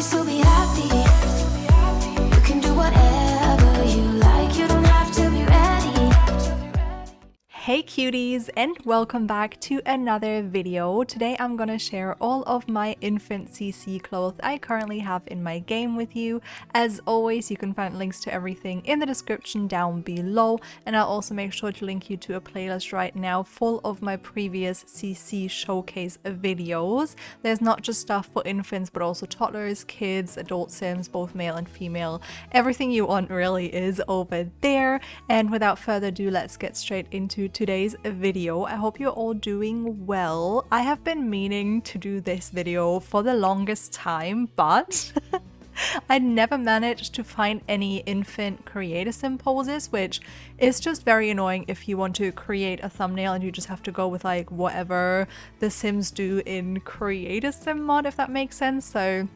still be happy. You can do whatever you like. You don't have to be ready. Hey cuties, and welcome back to another video. Today I'm gonna share all of my infant CC clothes I currently have in my game with you. As always, you can find links to everything in the description down below, and I'll also make sure to link you to a playlist right now full of my previous CC showcase videos. There's not just stuff for infants but also toddlers, kids, adult sims, both male and female. Everything you want really is over there. And without further ado, let's get straight into today's video. I hope you're all doing well. I have been meaning to do this video for the longest time, but I never managed to find any infant creator sim poses, which is just very annoying if you want to create a thumbnail and you just have to go with like whatever the Sims do in creator sim mod, if that makes sense. So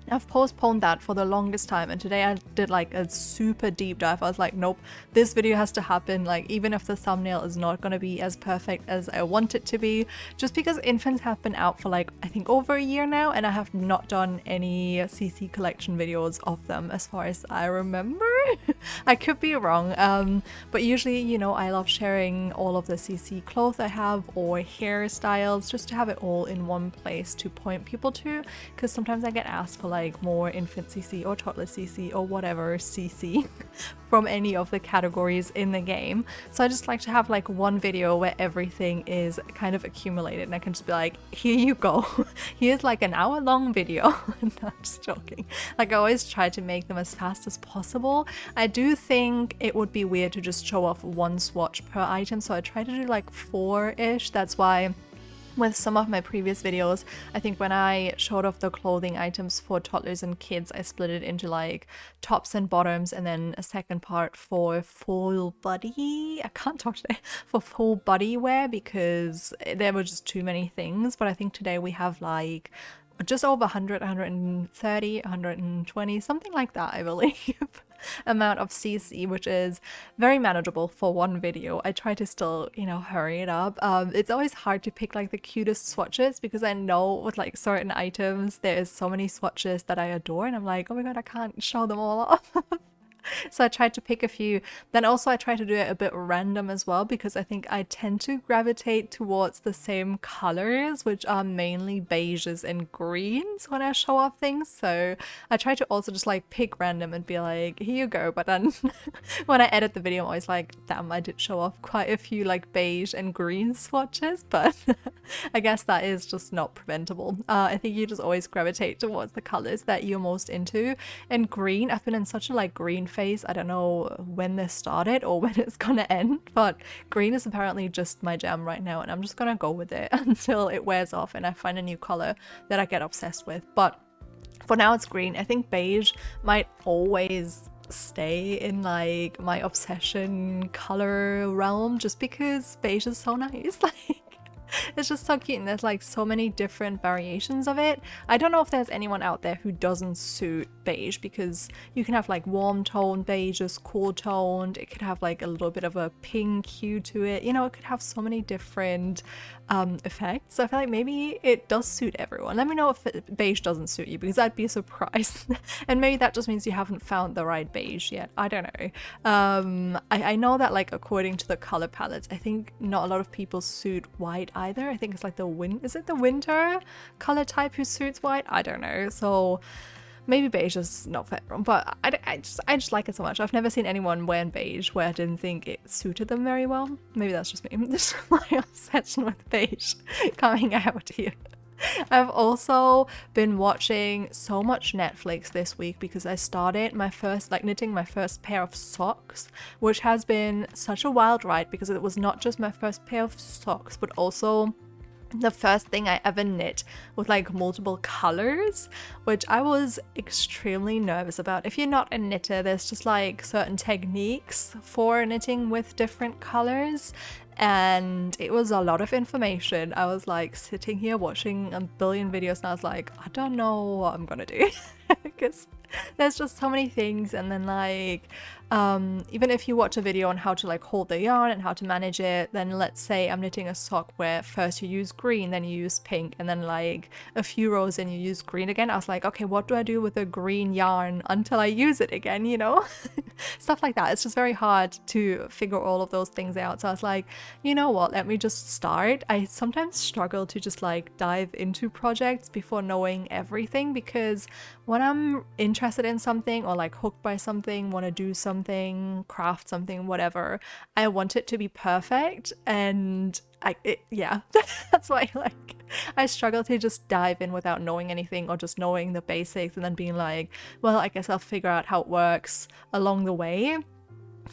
I've postponed that for the longest time, and today I did like a super deep dive. I was like, nope, this video has to happen, like even if the thumbnail is not going to be as perfect as I want it to be, just because infants have been out for like I think over a year now, and I have not done any CC collection videos of them as far as I remember. I could be wrong, but usually, you know, I love sharing all of the CC clothes I have or hairstyles, just to have it all in one place to point people to, because sometimes I get asked for like more infant CC or toddler CC or whatever CC from any of the categories in the game. So I just like to have like one video where everything is kind of accumulated, and I can just be like, here you go. Here's like an hour-long video. No, I'm just joking. Like I always try to make them as fast as possible. I do think it would be weird to just show off one swatch per item, so I try to do like 4-ish. That's why with some of my previous videos, I think when I showed off the clothing items for toddlers and kids, I split it into like tops and bottoms, and then a second part for full body. I can't talk today. For full body wear, because there were just too many things. But I think today we have like just over 100, 130, 120, something like that, I believe. Amount of CC, which is very manageable for one video. I try to still, you know, hurry it up. It's always hard to pick like the cutest swatches, because I know with like certain items there's so many swatches that I adore, and I'm like, oh my god, I can't show them all off. So I tried to pick a few. Then also I try to do it a bit random as well, because I think I tend to gravitate towards the same colors, which are mainly beiges and greens when I show off things. So I try to also just like pick random and be like, here you go. But then when I edit the video, I'm always like, damn, I did show off quite a few like beige and green swatches, but I guess that is just not preventable. I think you just always gravitate towards the colors that you're most into. And green, I've been in such a like green phase. I don't know when this started or when it's gonna end, but green is apparently just my jam right now, and I'm just gonna go with it until it wears off and I find a new color that I get obsessed with. But for now it's green. I think beige might always stay in like my obsession color realm, just because beige is so nice. Like it's just so cute, and there's like so many different variations of it. I don't know if there's anyone out there who doesn't suit beige, because you can have like warm toned beiges, cool toned, it could have like a little bit of a pink hue to it, you know, it could have so many different effects. So I feel like maybe it does suit everyone. Let me know if beige doesn't suit you, because I'd be surprised. And maybe that just means you haven't found the right beige yet. I don't know. I know that like according to the color palettes, I think not a lot of people suit white either. I think it's like the winter color type who suits white? I don't know. So maybe beige is not for everyone, but I just like it so much. I've never seen anyone wearing beige where I didn't think it suited them very well. Maybe that's just me. This is my obsession with beige coming out here. I've also been watching so much Netflix this week, because I started my first, like knitting my first pair of socks, which has been such a wild ride, because it was not just my first pair of socks, but also the first thing I ever knit with like multiple colors, which I was extremely nervous about. If you're not a knitter, there's just like certain techniques for knitting with different colors, and it was a lot of information. I was like sitting here watching a billion videos, and I was like, I don't know what I'm gonna do because there's just so many things. And then like Even if you watch a video on how to like hold the yarn and how to manage it, then let's say I'm knitting a sock where first you use green, then you use pink, and then like a few rows in you use green again. I was like, okay, what do I do with the green yarn until I use it again, you know? Stuff like that. It's just very hard to figure all of those things out. So I was like, you know what, let me just start. I sometimes struggle to just like dive into projects before knowing everything, because when I'm interested in something or like hooked by something, want to do something, craft something, whatever, I want it to be perfect. And yeah, that's why like I struggle to just dive in without knowing anything, or just knowing the basics and then being like, well, I guess I'll figure out how it works along the way,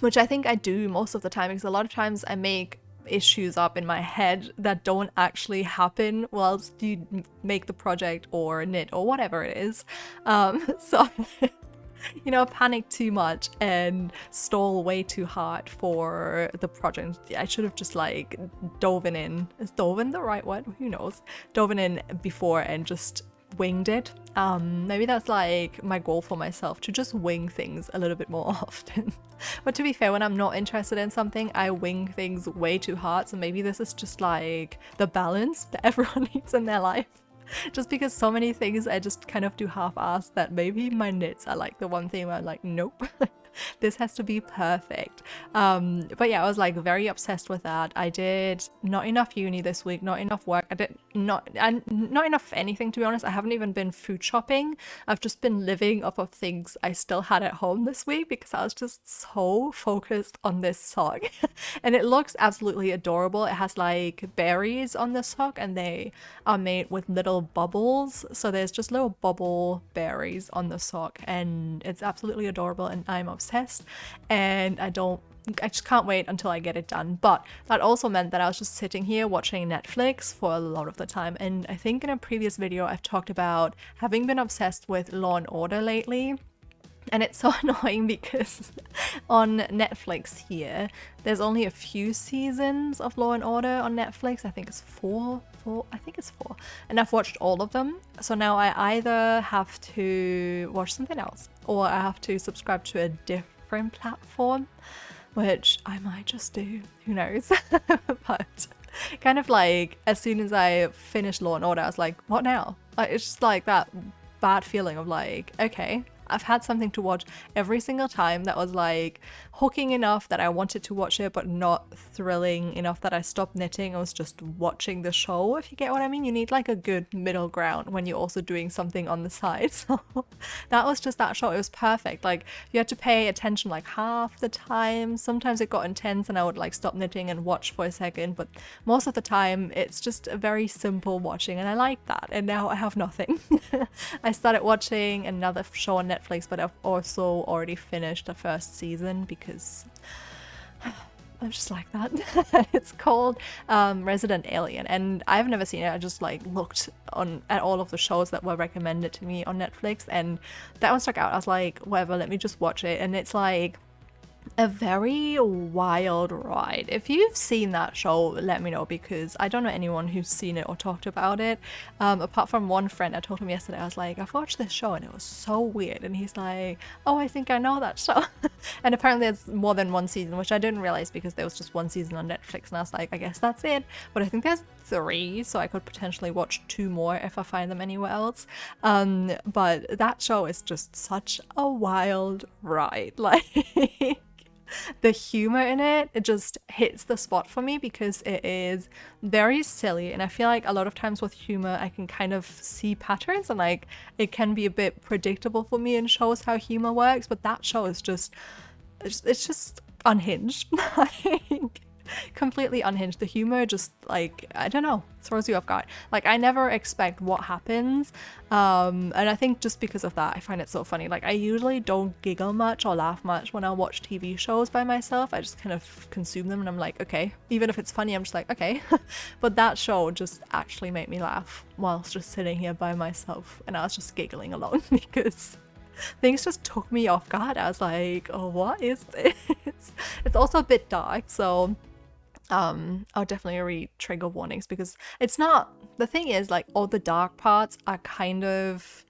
which I think I do most of the time, because a lot of times I make issues up in my head that don't actually happen whilst you make the project or knit or whatever it is. So you know, panic too much and stall way too hard for the project. I should have just like dove in. Is dove in the right word? Who knows? Dove in before and just winged it. Maybe that's like my goal for myself, to just wing things a little bit more often. But to be fair, when I'm not interested in something, I wing things way too hard. So maybe this is just like the balance that everyone needs in their life. Just because so many things I just kind of do half-assed, that maybe my knits are like the one thing where I'm like, nope. This has to be perfect. But yeah, I was like very obsessed with that. I did not enough uni this week, not enough work. I did not enough anything, to be honest. I haven't even been food shopping. I've just been living off of things I still had at home this week, because I was just so focused on this sock. And it looks absolutely adorable. It has like berries on the sock, and they are made with little bubbles. So there's just little bubble berries on the sock, and it's absolutely adorable, and I'm obsessed, and I just can't wait until I get it done. But that also meant that I was just sitting here watching Netflix for a lot of the time. And I think in a previous video I've talked about having been obsessed with Law and Order lately. And it's so annoying because on Netflix here, there's only a few seasons of Law and Order on Netflix. I think it's four. And I've watched all of them. So now I either have to watch something else, or I have to subscribe to a different platform, which I might just do. Who knows? But kind of like as soon as I finished Law and Order, I was like, what now? Like, it's just like that bad feeling of like, okay, I've had something to watch every single time that was like hooking enough that I wanted to watch it, but not thrilling enough that I stopped knitting. I was just watching the show, if you get what I mean. You need like a good middle ground when you're also doing something on the side. So that was just that show. It was perfect. Like you had to pay attention like half the time. Sometimes it got intense and I would like stop knitting and watch for a second, but most of the time it's just a very simple watching, and I like that. And now I have nothing. I started watching another show on Netflix, but I've also already finished the first season because I'm just like that. It's called Resident Alien, and I've never seen it. I just like looked at all of the shows that were recommended to me on Netflix, and that one stuck out. I was like, whatever, let me just watch it. And it's like a very wild ride. If you've seen that show, let me know, because I don't know anyone who's seen it or talked about it, apart from one friend. I told him yesterday, I was like, I've watched this show and it was so weird, and he's like, oh, I think I know that show. And apparently there's more than one season, which I didn't realize because there was just one season on Netflix, and I was like, I guess that's it. But I think there's 3, so I could potentially watch 2 more if I find them anywhere else. But that show is just such a wild ride. Like the humor in it just hits the spot for me, because it is very silly, and I feel like a lot of times with humor I can kind of see patterns, and like it can be a bit predictable for me in shows how humor works. But that show is just, it's just unhinged. Like completely unhinged. The humor just, like, I don't know, throws you off guard. Like I never expect what happens, and I think just because of that I find it so funny. Like I usually don't giggle much or laugh much when I watch TV shows by myself. I just kind of consume them and I'm like, okay, even if it's funny I'm just like, okay. But that show just actually made me laugh whilst just sitting here by myself, and I was just giggling along because things just took me off guard. I was like, oh, what is this? It's also a bit dark, so I'll definitely read trigger warnings, because it's not, the thing is, like, all the dark parts are kind of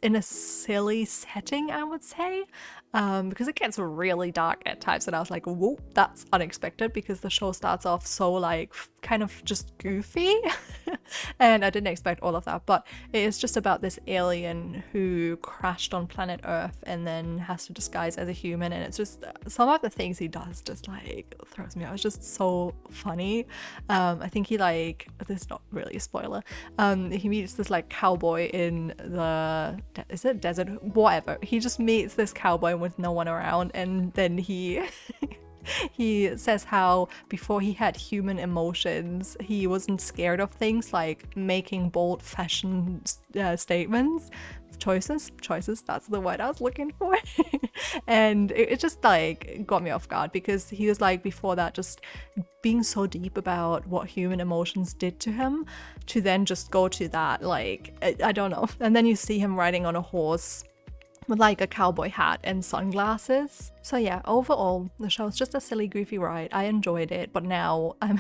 in a silly setting, I would say, because it gets really dark at times, and I was like, whoa, that's unexpected, because the show starts off so like kind of just goofy and I didn't expect all of that. But it is just about this alien who crashed on planet Earth and then has to disguise as a human, and it's just some of the things he does just like throws me out. It's just so funny. I think he like, this is not really a spoiler, he meets this like cowboy in the is it desert, whatever. He just meets this cowboy with no one around, and then he he says how before he had human emotions, he wasn't scared of things like making bold fashion statements. Choices, that's the word I was looking for. And it just like got me off guard, because he was like before that just being so deep about what human emotions did to him, to then just go to that, like I don't know. And then you see him riding on a horse with like a cowboy hat and sunglasses. So yeah, overall the show's just a silly goofy ride. I enjoyed it, but now I'm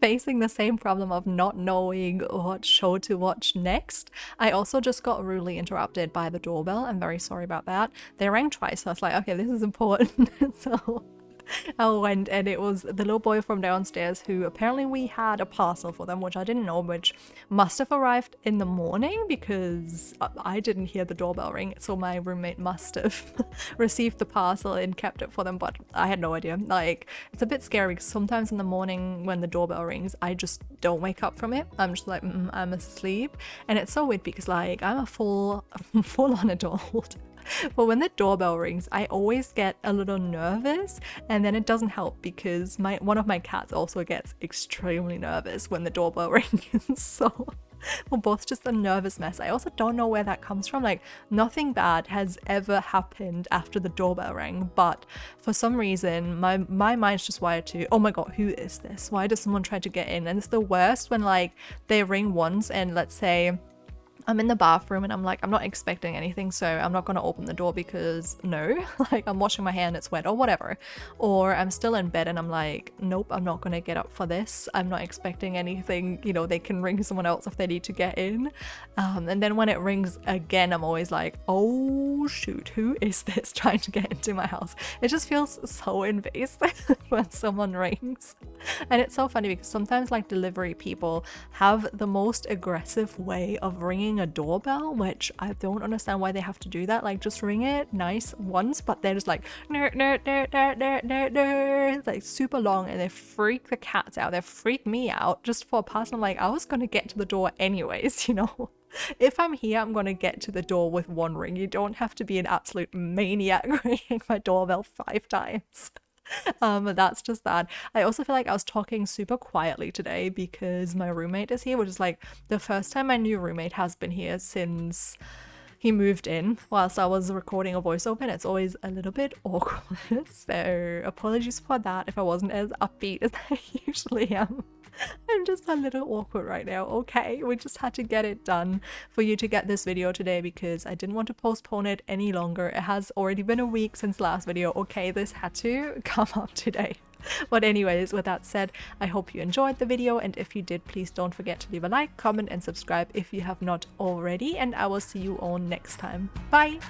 facing the same problem of not knowing what show to watch next. I also just got rudely interrupted by the doorbell. I'm very sorry about that. They rang twice, so I was like, okay, this is important. So I went, and it was the little boy from downstairs who apparently we had a parcel for them, which I didn't know, which must have arrived in the morning because I didn't hear the doorbell ring. So my roommate must have received the parcel and kept it for them, but I had no idea. Like, it's a bit scary because sometimes in the morning when the doorbell rings, I just don't wake up from it. I'm just like, I'm asleep. And it's so weird because like I'm a full-on adult. But when the doorbell rings, I always get a little nervous, and then it doesn't help because one of my cats also gets extremely nervous when the doorbell rings. So we're both just a nervous mess. I also don't know where that comes from. Like, nothing bad has ever happened after the doorbell rang, but for some reason my mind's just wired to, oh my god, who is this? Why does someone try to get in? And it's the worst when like they ring once, and let's say I'm in the bathroom and I'm like, I'm not expecting anything, so I'm not going to open the door because no, like I'm washing my hair and it's wet or whatever. Or I'm still in bed and I'm like, nope, I'm not going to get up for this. I'm not expecting anything. You know, they can ring someone else if they need to get in. And then when it rings again, I'm always like, oh shoot, who is this trying to get into my house? It just feels so invasive when someone rings. And it's so funny because sometimes like delivery people have the most aggressive way of ringing a doorbell, which I don't understand why they have to do that. Like, just ring it nice once, but they're just like it's like super long, and they freak the cats out. They freak me out just for a parcel. I'm like, I was gonna get to the door anyways, you know. If I'm here, I'm gonna get to the door with one ring. You don't have to be an absolute maniac ringing my doorbell 5 times. That's just that. I also feel like I was talking super quietly today because my roommate is here, which is like the first time my new roommate has been here since he moved in whilst I was recording a voiceover, and it's always a little bit awkward. So apologies for that if I wasn't as upbeat as I usually am. I'm just a little awkward right now. Okay, we just had to get it done for you to get this video today because I didn't want to postpone it any longer. It has already been a week since last video. Okay, this had to come up today. But anyways, with that said, I hope you enjoyed the video, and if you did, please don't forget to leave a like, comment and subscribe if you have not already, and I will see you all next time. Bye!